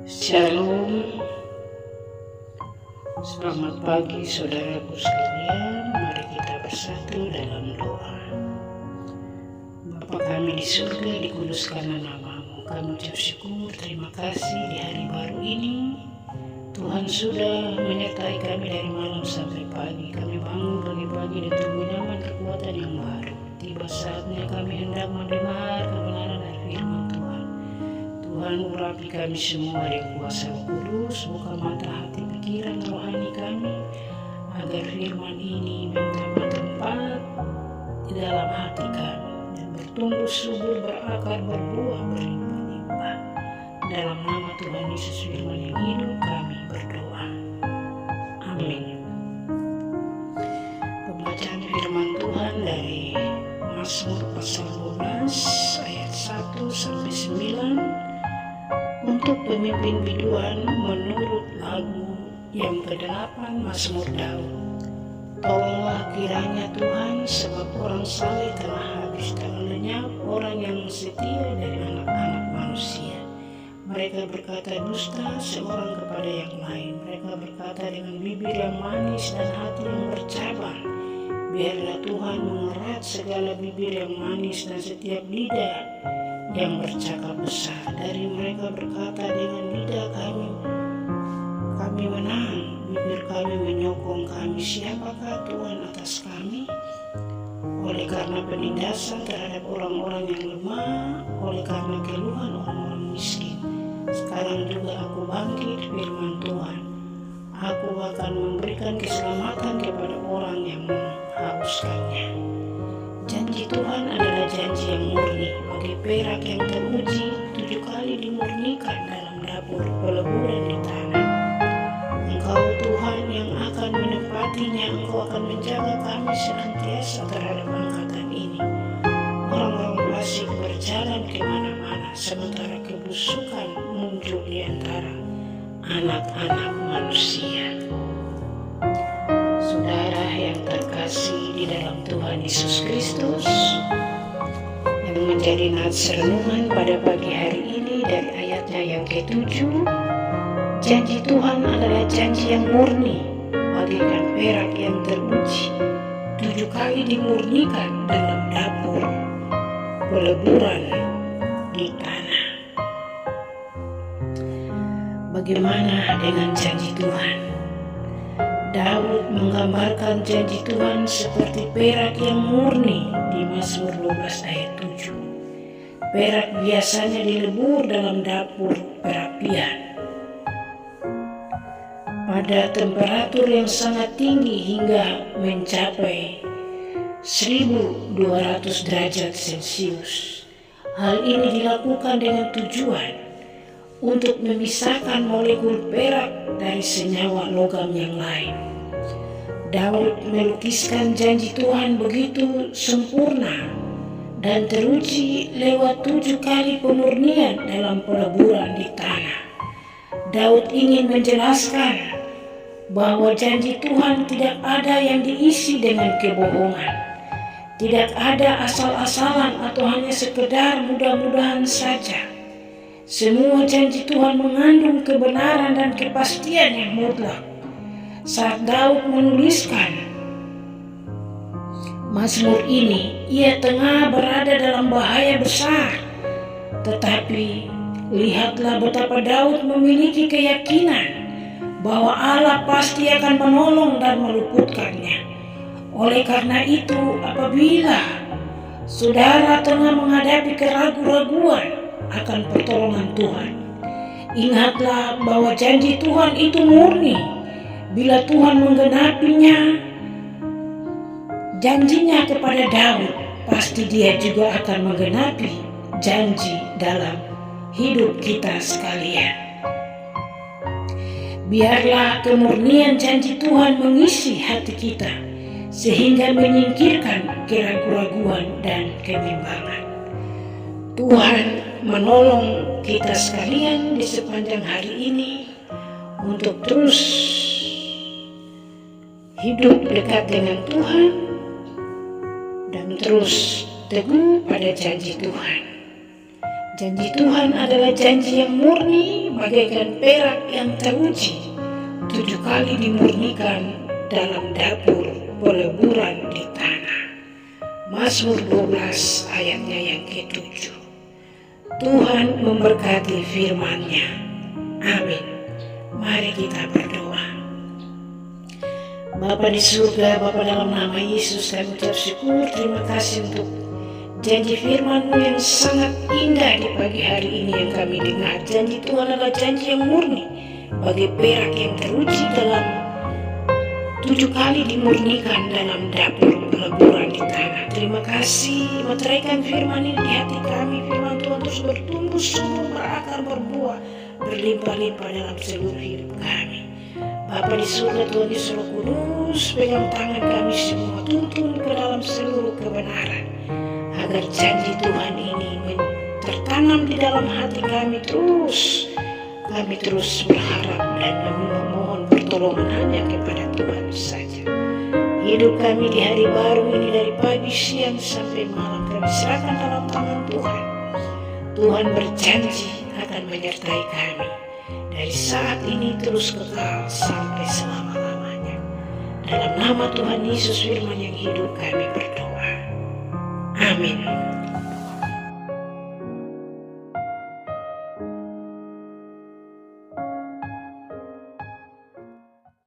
Shalom, selamat pagi saudaraku sekalian. Mari kita bersatu dalam doa. Bapa kami di surga, dikuduskanlah namamu. Kami ucap syukur, terima kasih di hari baru ini. Tuhan sudah menyertai kami dari malam sampai pagi. Kami bangun pagi-pagi di tubuh nyaman kekuatan yang baru. Tiba saatnya kami hendak mendengar kebenaran dari firman Tuhan. Tuhan, urapi kami semua dengan kuasa Roh Kudus, buka mata hati pikiran rohani kami, agar firman ini mendapat tempat di dalam hati kami dan bertumbuh subur, berakar, berbuah, berlimpah-limpah. Dalam nama Tuhan Yesus firman yang hidup kami berdoa. Amin. Pembacaan firman Tuhan dari Mazmur pasal 12 ayat 1 sampai 9. Untuk pemimpin biduan menurut lagu yang ke-8 Mazmur Daud. Tolonglah kiranya Tuhan, sebab orang saleh telah habis, telah lenyap orang yang setia dari anak-anak manusia. Mereka berkata dusta seorang kepada yang lain. Mereka berkata dengan bibir yang manis dan hati yang bercabang. Biarlah Tuhan mengerat segala bibir yang manis dan setiap lidah yang bercakap besar. Dari mereka berkata dengan lidah kami menang, bibir kami menyokong kami. Siapakah Tuhan atas kami? Oleh karena penindasan terhadap orang-orang yang lemah, oleh karena keluhan orang-orang miskin. Sekarang juga aku bangkit, firman Tuhan. Aku akan memberikan keselamatan kepada orang yang mengharuskannya. Janji Tuhan adalah janji yang murni, bagi perak yang teruji 7 kali dimurnikan dalam dapur peleburan di tanah. Engkau Tuhan yang akan menepatinya, Engkau akan menjaga kami senantiasa terhadap angkatan ini. Orang-orang fasik berjalan kemana-mana, sementara kebusukan muncul di antara anak-anak manusia. Saudara yang terkasih di dalam Tuhan Yesus Kristus, yang menjadi nats renungan pada pagi hari ini dari ayatnya yang ke-7, janji Tuhan adalah janji yang murni, bagaikan perak yang teruji 7 kali dimurnikan dalam dapur peleburan di tanah. Bagaimana dengan janji Tuhan? Daud menggambarkan janji Tuhan seperti perak yang murni di Mazmur 12 ayat 7. Perak biasanya dilebur dalam dapur perapian pada temperatur yang sangat tinggi hingga mencapai 1200 derajat Celcius. Hal ini dilakukan dengan tujuan untuk memisahkan molekul perak dari senyawa logam yang lain. Daud melukiskan janji Tuhan begitu sempurna dan teruji lewat 7 kali pemurnian dalam peleburan di tanah. Daud ingin menjelaskan bahwa janji Tuhan tidak ada yang diisi dengan kebohongan. Tidak ada asal-asalan atau hanya sekedar mudah-mudahan saja. Semua janji Tuhan mengandung kebenaran dan kepastian yang mutlak. Saat Daud menuliskan Mazmur ini, ia tengah berada dalam bahaya besar. Tetapi lihatlah betapa Daud memiliki keyakinan bahwa Allah pasti akan menolong dan meluputkannya. Oleh karena itu, apabila saudara tengah menghadapi keraguan-raguan akan pertolongan Tuhan, ingatlah bahwa janji Tuhan itu murni. Bila Tuhan menggenapinya, janjinya kepada Daud, pasti Dia juga akan menggenapi janji dalam hidup kita sekalian. Biarlah kemurnian janji Tuhan mengisi hati kita, sehingga menyingkirkan keraguan-raguan dan kebimbangan. Tuhan menolong kita sekalian di sepanjang hari ini untuk terus hidup dekat dengan Tuhan dan terus teguh pada janji Tuhan. Janji Tuhan adalah janji yang murni bagaikan perak yang teruji, 7 kali dimurnikan dalam dapur peleburan di tanah. Mazmur 12 ayatnya yang ke-7. Tuhan memberkati firman-Nya. Amin. Mari kita berdoa. Bapa di surga, Bapa dalam nama Yesus, kami ucap syukur, terima kasih untuk janji firman-Mu yang sangat indah di pagi hari ini yang kami dengar. Janji Tuhan adalah janji yang murni, bagai perak yang teruji dalam 7 kali dimurnikan dalam dapur peleburan di tanah. Terima kasih meteraikan firman ini di hati kami. Firman Tuhan terus bertumbuh, subur, berakar, berbuah, berlimpah-limpah dalam seluruh hidup kami. Bapa di surga, Tuhan Yesus Roh Kudus, pegang tangan kami semua, tuntun ke dalam seluruh kebenaran, agar janji Tuhan ini tertanam di dalam hati kami terus. Kami terus berharap dan memohon pertolongan hanya kepada Tuhan saja. Hidup kami di hari baru ini dari pagi, siang, sampai malam kami serahkan dalam tangan Tuhan. Tuhan berjanji akan menyertai kami dari saat ini terus kekal sampai selama-lamanya. Dalam nama Tuhan Yesus firman yang hidup kami berdoa. Amin.